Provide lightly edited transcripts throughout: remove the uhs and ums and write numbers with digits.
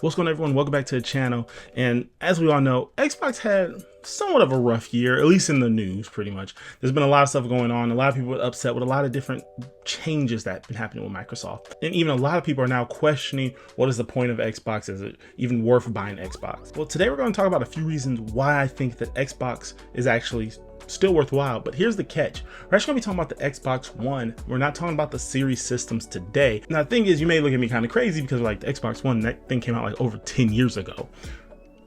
What's going on, everyone? Welcome back to the channel. And as we all know, Xbox had somewhat of a rough year, at least in the news, pretty much. There's been a lot of stuff going on. A lot of people are upset with a lot of different changes that have been happening with Microsoft. And even a lot of people are now questioning, what is the point of Xbox? Is it even worth buying Xbox? Well, today we're going to talk about a few reasons why I think that Xbox is actually still worthwhile. But here's the catch. We're actually gonna be talking about the Xbox One. We're not talking about the series systems today. Now the thing is, you may look at me kind of crazy because like the Xbox One, that thing came out like over 10 years ago.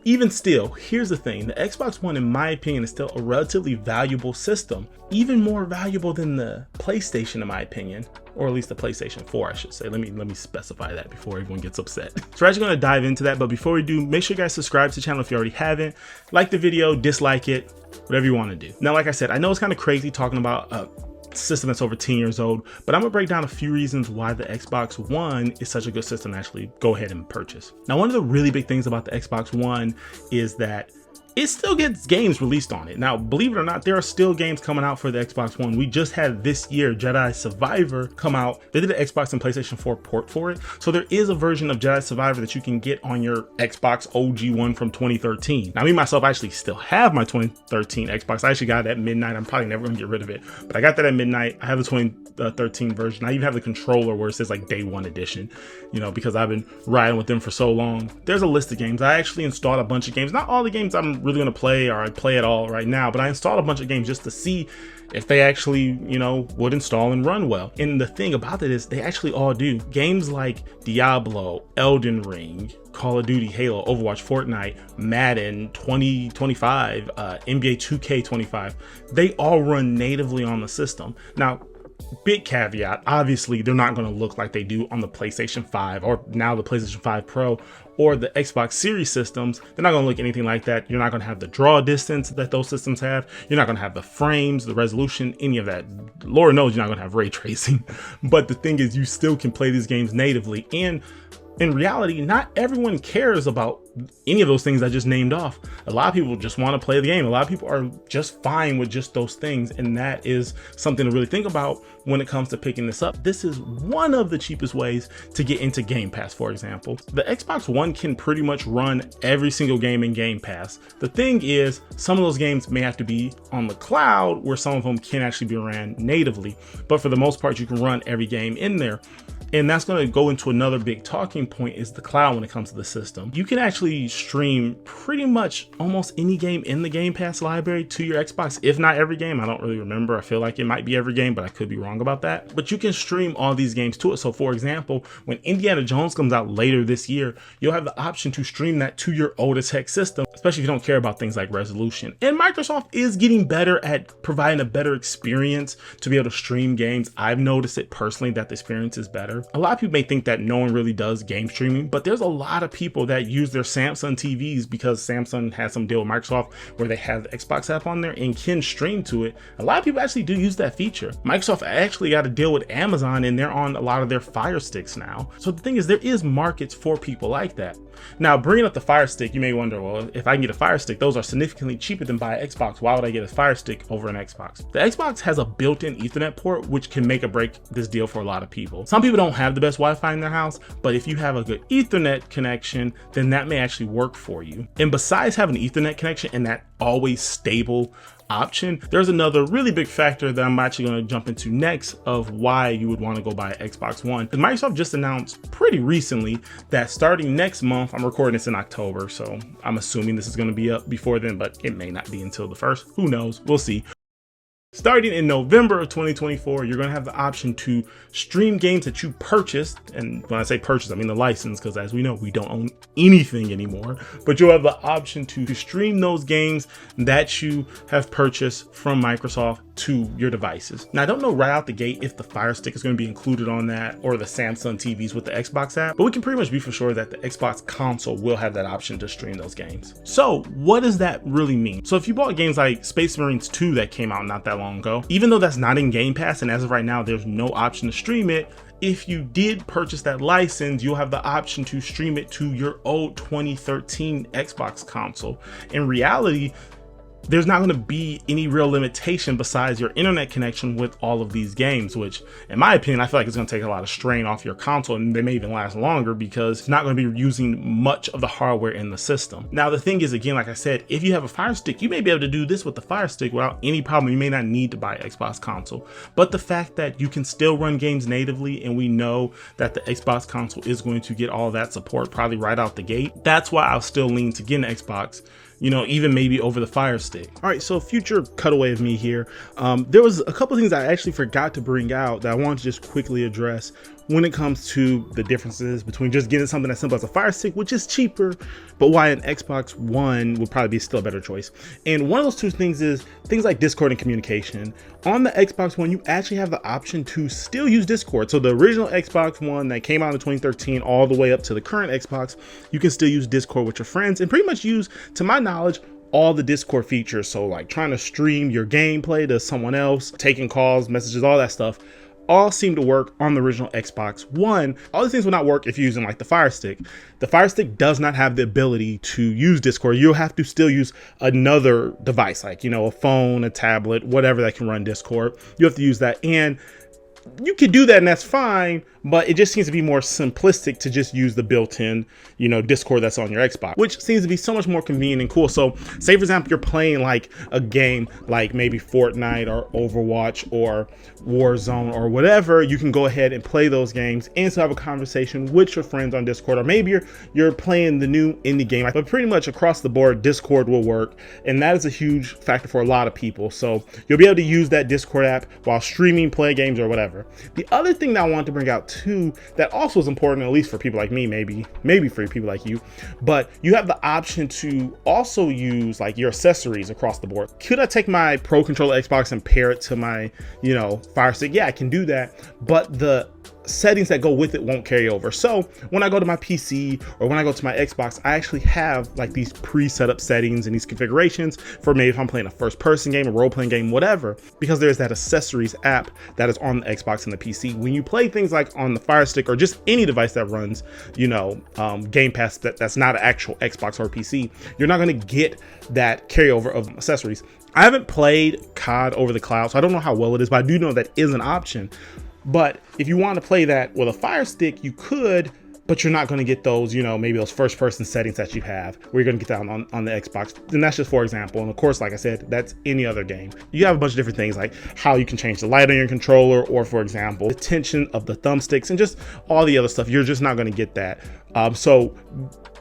Even still, here's the thing, the Xbox One, in my opinion, is still a relatively valuable system, even more valuable than the PlayStation, in my opinion, or at least the PlayStation 4, I should say. Let me specify that before everyone gets upset. So we're actually going to dive into that, but before we do, make sure you guys subscribe to the channel if you already haven't. Like the video, dislike it, whatever you want to do. Now, like I said, I know it's kind of crazy talking about system that's over 10 years old, but I'm gonna break down a few reasons why the Xbox One is such a good system to actually go ahead and purchase. Now, one of the really big things about the Xbox One is that it still gets games released on it. Now, believe it or not, there are still games coming out for the Xbox One. We just had this year Jedi Survivor come out. They did an Xbox and PlayStation 4 port for it. So there is a version of Jedi Survivor that you can get on your Xbox OG one from 2013. Now, me myself, I actually still have my 2013 Xbox. I actually got it at midnight. I'm probably never gonna get rid of it, but I got that at midnight. I have the 2013 version. I even have the controller where it says like day one edition, you know, because I've been riding with them for so long. There's a list of games. I actually installed a bunch of games. Not all the games I'm really gonna play or I play at all right now, but I installed a bunch of games just to see if they actually, you know, would install and run well. And the thing about it is they actually all do. Games like Diablo, Elden Ring, Call of Duty, Halo, Overwatch, Fortnite, Madden 2025, NBA 2K25, they all run natively on the system. Now, big caveat, obviously they're not going to look like they do on the PlayStation 5 or now the PlayStation 5 Pro or the Xbox Series systems. They're not going to look anything like that. You're not going to have the draw distance that those systems have. You're not going to have the frames, the resolution, any of that. Lord knows you're not going to have ray tracing. But the thing is, you still can play these games natively. And in reality, not everyone cares about any of those things I just named off. A lot of people just want to play the game. A lot of people are just fine with just those things. And that is something to really think about when it comes to picking this up. This is one of the cheapest ways to get into Game Pass, for example. The Xbox One can pretty much run every single game in Game Pass. The thing is, some of those games may have to be on the cloud where some of them can actually be ran natively. But for the most part, you can run every game in there. And that's going to go into another big talking point, is the cloud when it comes to the system. You can actually stream pretty much almost any game in the Game Pass library to your Xbox, if not every game. I don't really remember. I feel like it might be every game, but I could be wrong about that. But you can stream all these games to it. So for example, when Indiana Jones comes out later this year, you'll have the option to stream that to your oldest heck system, especially if you don't care about things like resolution. And Microsoft is getting better at providing a better experience to be able to stream games. I've noticed it personally that the experience is better. A lot of people may think that no one really does game streaming, but there's a lot of people that use their Samsung TVs because Samsung has some deal with Microsoft where they have the Xbox app on there and can stream to it. A lot of people actually do use that feature. Microsoft actually got a deal with Amazon and they're on a lot of their Fire Sticks now. So the thing is, there is markets for people like that. Now, bringing up the Fire Stick, you may wonder, well, if I can get a Fire Stick, those are significantly cheaper than buy an Xbox. Why would I get a Fire Stick over an Xbox? The Xbox has a built-in Ethernet port, which can make or break this deal for a lot of people. Some people don't have the best Wi-Fi in their house, but if you have a good Ethernet connection, then that may actually work for you. And besides having an Ethernet connection and that always stable option, there's another really big factor that I'm actually going to jump into next of why you would want to go buy an Xbox One. Because Microsoft just announced pretty recently that starting next month, I'm recording this in October, so I'm assuming this is going to be up before then, but it may not be until the 1st. Who knows? We'll see. Starting in November of 2024, you're going to have the option to stream games that you purchased. And when I say purchase, I mean the license, because as we know, we don't own anything anymore. But you'll have the option to stream those games that you have purchased from Microsoft to your devices. Now, I don't know right out the gate if the Fire Stick is going to be included on that or the Samsung TVs with the Xbox app, but we can pretty much be for sure that the Xbox console will have that option to stream those games. So what does that really mean? So if you bought games like Space Marines 2 that came out not that long ago, even though that's not in Game Pass and as of right now there's no option to stream it, if you did purchase that license, you'll have the option to stream it to your old 2013 Xbox console. In reality, there's not going to be any real limitation besides your internet connection with all of these games, which in my opinion, I feel like it's going to take a lot of strain off your console, and they may even last longer because it's not going to be using much of the hardware in the system. Now, the thing is, again, like I said, if you have a Fire Stick, you may be able to do this with the Fire Stick without any problem. You may not need to buy an Xbox console, but the fact that you can still run games natively, and we know that the Xbox console is going to get all of that support probably right out the gate, that's why I'll still lean to get an Xbox, you know, even maybe over the Fire Stick. All right, so future cutaway of me here. There was a couple things I actually forgot to bring out that I wanted to just quickly address when it comes to the differences between just getting something as simple as a Fire Stick, which is cheaper, but why an Xbox One would probably be still a better choice. And one of those two things is things like Discord and communication. On the Xbox One, you actually have the option to still use Discord. So the original Xbox One that came out in 2013 all the way up to the current Xbox, you can still use Discord with your friends and pretty much use, to my knowledge, all the Discord features. So like trying to stream your gameplay to someone else, taking calls, messages, all that stuff, all seem to work on the original Xbox One. All these things will not work if you're using like the Fire Stick. The Fire Stick does not have the ability to use Discord. You'll have to still use another device, like, you know, a phone, a tablet, whatever that can run Discord. You have to use that, and you could do that and that's fine, but it just seems to be more simplistic to just use the built-in, you know, Discord that's on your Xbox, which seems to be so much more convenient and cool. So say for example, you're playing like a game like maybe Fortnite or Overwatch or Warzone or whatever, you can go ahead and play those games and still have a conversation with your friends on Discord. Or maybe you're playing the new indie game, but pretty much across the board, Discord will work. And that is a huge factor for a lot of people. So you'll be able to use that Discord app while streaming, play games or whatever. The other thing that I want to bring out too, that also is important, at least for people like me, maybe for people like you, but you have the option to also use like your accessories across the board. Could I take my Pro Controller Xbox and pair it to my, you know, Fire Stick? Yeah, I can do that, but the settings that go with it won't carry over. So when I go to my PC or when I go to my Xbox, I actually have like these pre-set up settings and these configurations for maybe if I'm playing a first person game, a role-playing game, whatever, because there's that accessories app that is on the Xbox and the PC. When you play things like on the Fire Stick or just any device that runs, you know, Game Pass that's not an actual Xbox or PC, you're not going to get that carryover of accessories. I haven't played COD over the cloud, so I don't know how well it is, but I do know that is an option. But if you want to play that with a Fire Stick, you could, but you're not going to get those, you know, maybe those first person settings that you have where you're going to get that on the Xbox. And that's just for example. And of course, like I said, that's any other game. You have a bunch of different things like how you can change the light on your controller, or for example, the tension of the thumbsticks and just all the other stuff. You're just not going to get that. So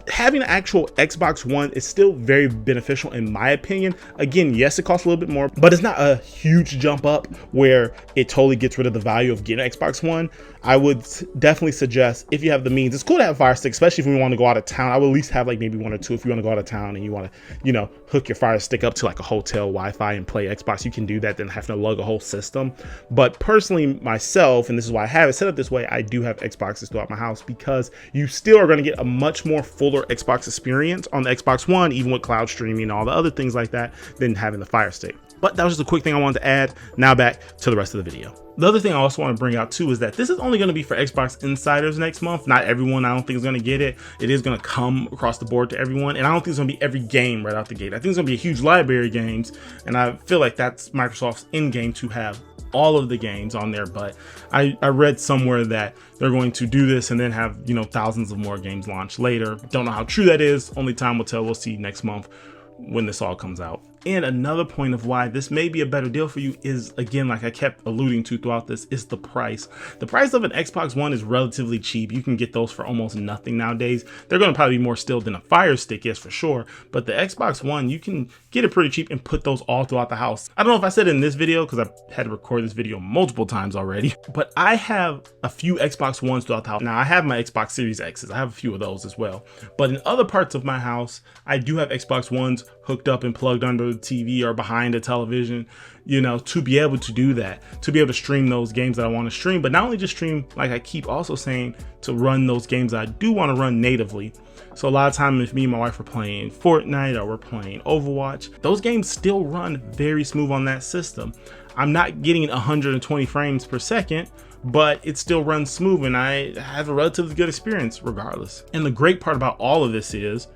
having an actual Xbox One is still very beneficial in my opinion. Again, yes, it costs a little bit more, but it's not a huge jump up where it totally gets rid of the value of getting an Xbox One. I would definitely suggest, if you have the means, it's cool to have a Fire Stick, especially if we want to go out of town. I would at least have like maybe one or two if you want to go out of town and you want to, you know, hook your Fire Stick up to like a hotel Wi-Fi and play Xbox. You can do that, then have to lug a whole system. But personally myself, and this is why I have it set up this way, I do have Xboxes throughout my house because you still are going to get a much more fuller Xbox experience on the Xbox One, even with cloud streaming and all the other things like that, than having the Fire Stick. But that was just a quick thing I wanted to add. Now back to the rest of the video. The other thing I also want to bring out too is that this is only going to be for Xbox insiders next month. Not everyone, I don't think, is going to get it. It is going to come across the board to everyone, and I don't think it's going to be every game right out the gate. I think it's going to be a huge library of games, and I feel like that's Microsoft's end game to have all of the games on there. But I read somewhere that they're going to do this and then have, you know, thousands of more games launched later. Don't know how true that is. Only time will tell. We'll see next month when this all comes out. And another point of why this may be a better deal for you is, again, like I kept alluding to throughout this, is the price. The price of an Xbox One is relatively cheap. You can get those for almost nothing nowadays. They're going to probably be more still than a Fire Stick is for sure. But the Xbox One, you can get it pretty cheap and put those all throughout the house. I don't know if I said it in this video because I've had to record this video multiple times already, but I have a few Xbox Ones throughout the house. Now I have my Xbox Series X's. I have a few of those as well. But in other parts of my house, I do have Xbox Ones hooked up and plugged under the TV or behind a television, you know, to be able to do that, to be able to stream those games that I want to stream. But not only just stream, like I keep also saying, to run those games that I do want to run natively. So a lot of times if me and my wife are playing Fortnite or we're playing Overwatch, those games still run very smooth on that system. I'm not getting 120 frames per second, but it still runs smooth and I have a relatively good experience regardless. And the great part about all of this is,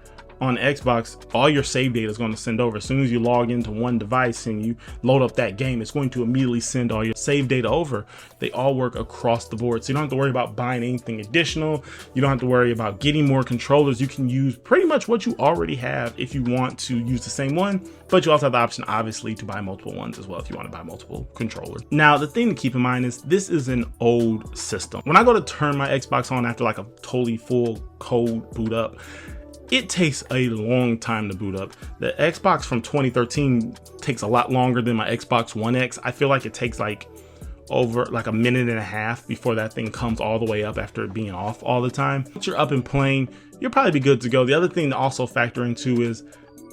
on Xbox, all your save data is going to send over. As soon as you log into one device and you load up that game, it's going to immediately send all your save data over. They all work across the board, so you don't have to worry about buying anything additional. You don't have to worry about getting more controllers. You can use pretty much what you already have if you want to use the same one, but you also have the option, obviously, to buy multiple ones as well if you want to buy multiple controllers. Now, the thing to keep in mind is this is an old system. When I go to turn my Xbox on after like a totally full cold boot up, it takes a long time to boot up. The Xbox from 2013 takes a lot longer than my Xbox One X. I feel like it takes like over like a minute and a half before that thing comes all the way up after it being off all the time. Once you're up and playing, you'll probably be good to go. The other thing to also factor into is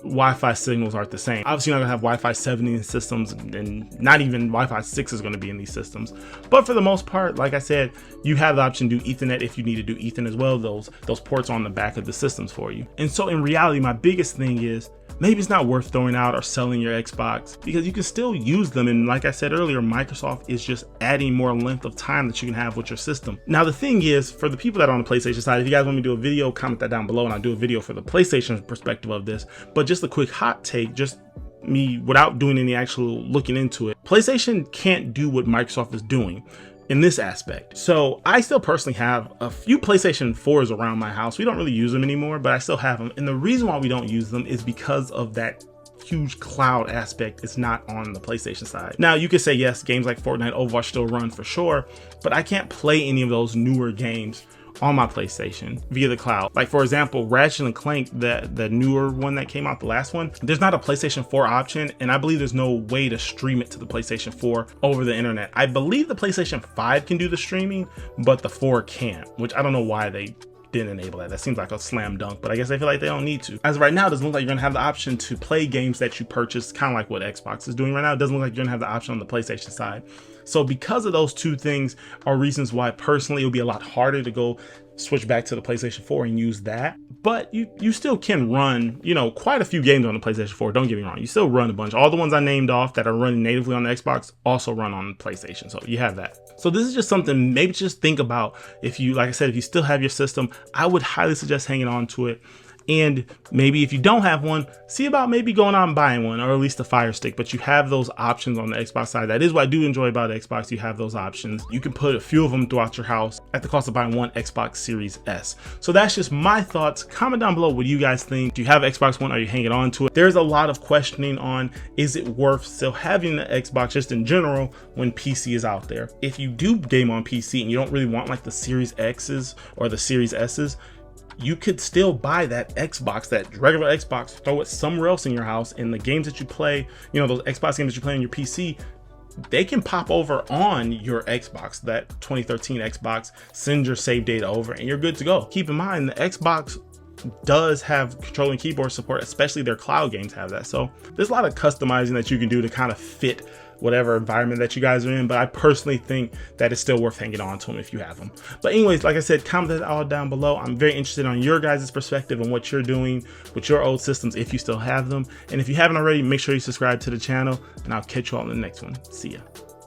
Wi-Fi signals aren't the same. Obviously, you're not gonna have Wi-Fi 7 in systems, and not even Wi-Fi 6 is gonna be in these systems. But for the most part, like I said, you have the option to do Ethernet if you need to do Ethernet as well. Those ports on the back of the systems for you. And so in reality, my biggest thing is maybe it's not worth throwing out or selling your Xbox because you can still use them. And like I said earlier, Microsoft is just adding more length of time that you can have with your system. Now, the thing is, for the people that are on the PlayStation side, if you guys want me to do a video, comment that down below and I'll do a video for the PlayStation perspective of this. But just a quick hot take, just me without doing any actual looking into it, PlayStation can't do what Microsoft is doing in this aspect. So I still personally have a few PlayStation 4s around my house. We don't really use them anymore, but I still have them. And the reason why we don't use them is because of that huge cloud aspect. It's not on the PlayStation side. Now you could say, yes, games like Fortnite, Overwatch still run for sure, but I can't play any of those newer games on my PlayStation via the cloud. Like for example, Ratchet and Clank, the newer one that came out, the last one, there's not a PlayStation 4 option, and I believe there's no way to stream it to the PlayStation 4 over the internet. I believe the PlayStation 5 can do the streaming, but the 4 can't, which I don't know why they didn't enable that. That seems like a slam dunk, but I guess they feel like they don't need to. As of right now, it doesn't look like you're gonna have the option to play games that you purchased, kind of like what Xbox is doing right now. It doesn't look like you're gonna have the option on the PlayStation side. So because of those two things are reasons why personally it would be a lot harder to go switch back to the PlayStation 4 and use that. But you still can run, you know, quite a few games on the PlayStation 4. Don't get me wrong. You still run a bunch. All the ones I named off that are running natively on the Xbox also run on PlayStation. So you have that. So this is just something maybe just think about. If you, like I said, if you still have your system, I would highly suggest hanging on to it. And maybe if you don't have one, see about maybe going out and buying one, or at least a Fire Stick. But you have those options on the Xbox side. That is what I do enjoy about Xbox. You have those options. You can put a few of them throughout your house at the cost of buying one Xbox Series S. So that's just my thoughts. Comment down below what you guys think. Do you have Xbox One? Are you hanging on to it? There's a lot of questioning on, is it worth still having the Xbox just in general when PC is out there? If you do game on PC and you don't really want like the Series X's or the Series S's, you could still buy that Xbox, that regular Xbox, throw it somewhere else in your house, and the games that you play, you know, those Xbox games that you play on your PC, they can pop over on your Xbox, that 2013 Xbox, send your save data over, and you're good to go. Keep in mind, the Xbox does have controller and keyboard support, especially their cloud games have that. So there's a lot of customizing that you can do to kind of fit whatever environment that you guys are in, but I personally think that it's still worth hanging on to them if you have them. But anyways, like I said, comment that all down below. I'm very interested on your guys' perspective on what you're doing with your old systems if you still have them. And if you haven't already, make sure you subscribe to the channel, and I'll catch you all in the next one. See ya.